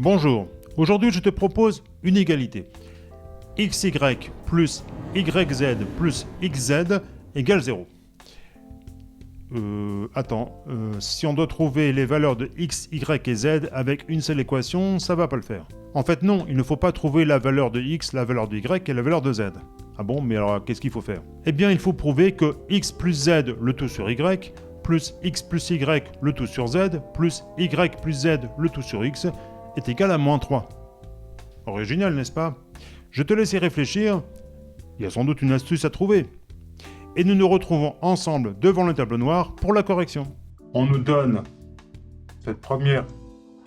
Bonjour, aujourd'hui je te propose une égalité. XY plus YZ plus XZ égale 0. Si on doit trouver les valeurs de X, Y et Z avec une seule équation, ça va pas le faire. En fait non, il ne faut pas trouver la valeur de X, la valeur de Y et la valeur de Z. Ah bon, mais alors qu'est-ce qu'il faut faire? Eh bien il faut prouver que X plus Z le tout sur Y, plus X plus Y le tout sur Z, plus Y plus Z le tout sur X est égal à moins 3. Original, n'est-ce pas? Je te laisse y réfléchir, il y a sans doute une astuce à trouver. Et nous nous retrouvons ensemble devant le tableau noir pour la correction. On nous donne cette première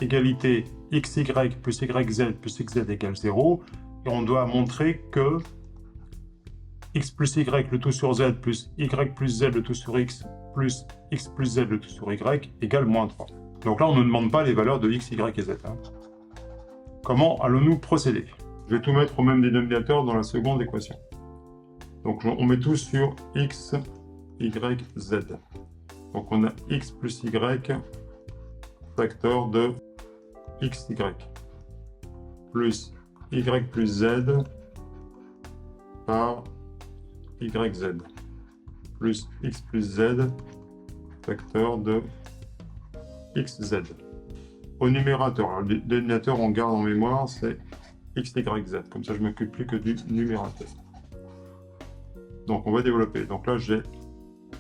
égalité XY plus YZ plus XZ égale 0, et on doit montrer que X plus Y le tout sur Z plus Y plus Z le tout sur X plus X plus Z le tout sur Y égale moins 3. Donc là, on ne demande pas les valeurs de X, Y et Z. Comment allons-nous procéder? Je vais tout mettre au même dénominateur dans la seconde équation. Donc on met tout sur X, Y, Z. Donc on a X plus Y facteur de XY plus Y plus Z par YZ plus X plus Z facteur de XZ. Au numérateur, le dénominateur on garde en mémoire, c'est X, Y, Z. Comme ça je ne m'occupe plus que du numérateur. Donc on va développer. Donc là j'ai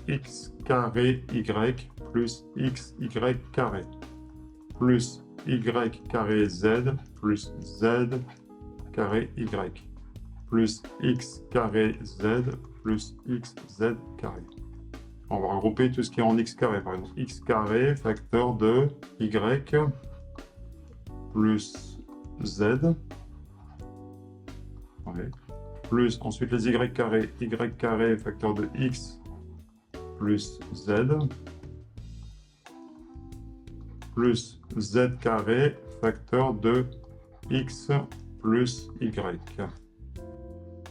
X carré Y plus XY carré plus Y carré Z plus Z carré Y plus X carré Z plus XZ carré. On va regrouper tout ce qui est en X carré. Par exemple, X carré facteur de Y plus Z. Ouais. Plus ensuite les Y carré facteur de X plus Z. Plus Z carré facteur de X plus Y.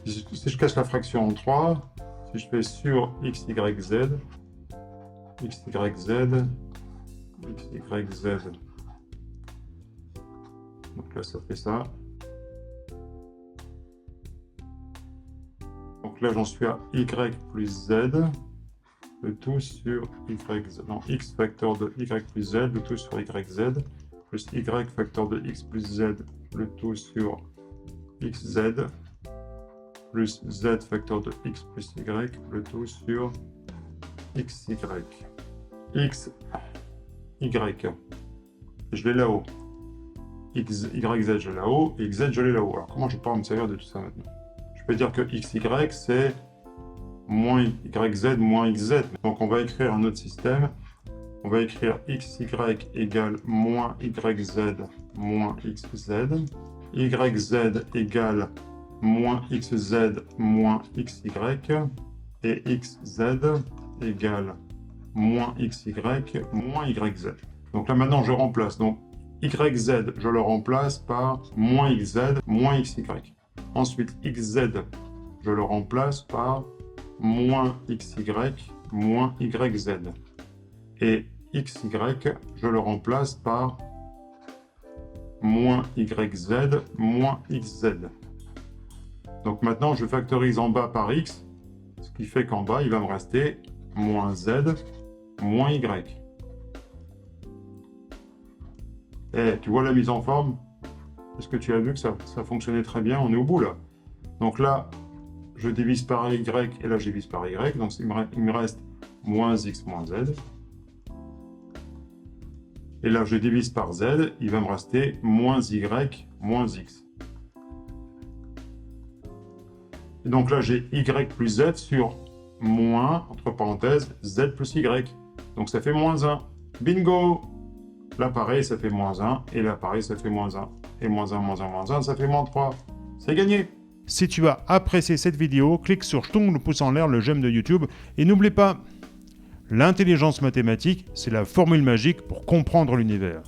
Si je casse la fraction en 3, si je fais sur X, Y, Z, X, Y, Z, X, Y, Z. Donc là, ça fait ça. Donc là, j'en suis à Y plus Z, le tout sur YZ. Non, X facteur de Y plus Z, le tout sur YZ, plus Y facteur de X plus Z, le tout sur XZ, plus Z facteur de X plus Y, le tout sur XY. X, Y, je l'ai là-haut. X, Y, Z, je l'ai là-haut, et XZ, je l'ai là-haut. Alors, comment je peux me servir de tout ça maintenant? Je peux dire que XY, c'est moins YZ moins XZ. Donc, on va écrire un autre système. On va écrire XY égale moins YZ moins XZ. YZ égale moins XZ moins XY. Et XZ égale moins XY moins YZ. Donc là, maintenant, je remplace. Donc, YZ, je le remplace par moins XZ moins XY. Ensuite, XZ, je le remplace par moins XY moins YZ. Et XY, je le remplace par moins YZ moins XZ. Donc maintenant, je factorise en bas par X, ce qui fait qu'en bas, il va me rester moins Z moins Y. Et tu vois la mise en forme? Est-ce que tu as vu que ça fonctionnait très bien? On est au bout là. Donc là, je divise par Y et là, je divise par Y. Donc il me reste moins X moins Z. Et là, je divise par Z. Il va me rester moins Y moins X. Et donc là, j'ai Y plus Z sur moins, entre parenthèses, Z plus Y. Donc ça fait moins 1. Bingo! Là, pareil, ça fait moins 1. Et là, pareil, ça fait moins 1. Et moins 1, moins 1, moins 1, ça fait moins 3. C'est gagné! Si tu as apprécié cette vidéo, clique sur le pouce en l'air, le j'aime de YouTube. Et n'oublie pas, l'intelligence mathématique, c'est la formule magique pour comprendre l'univers.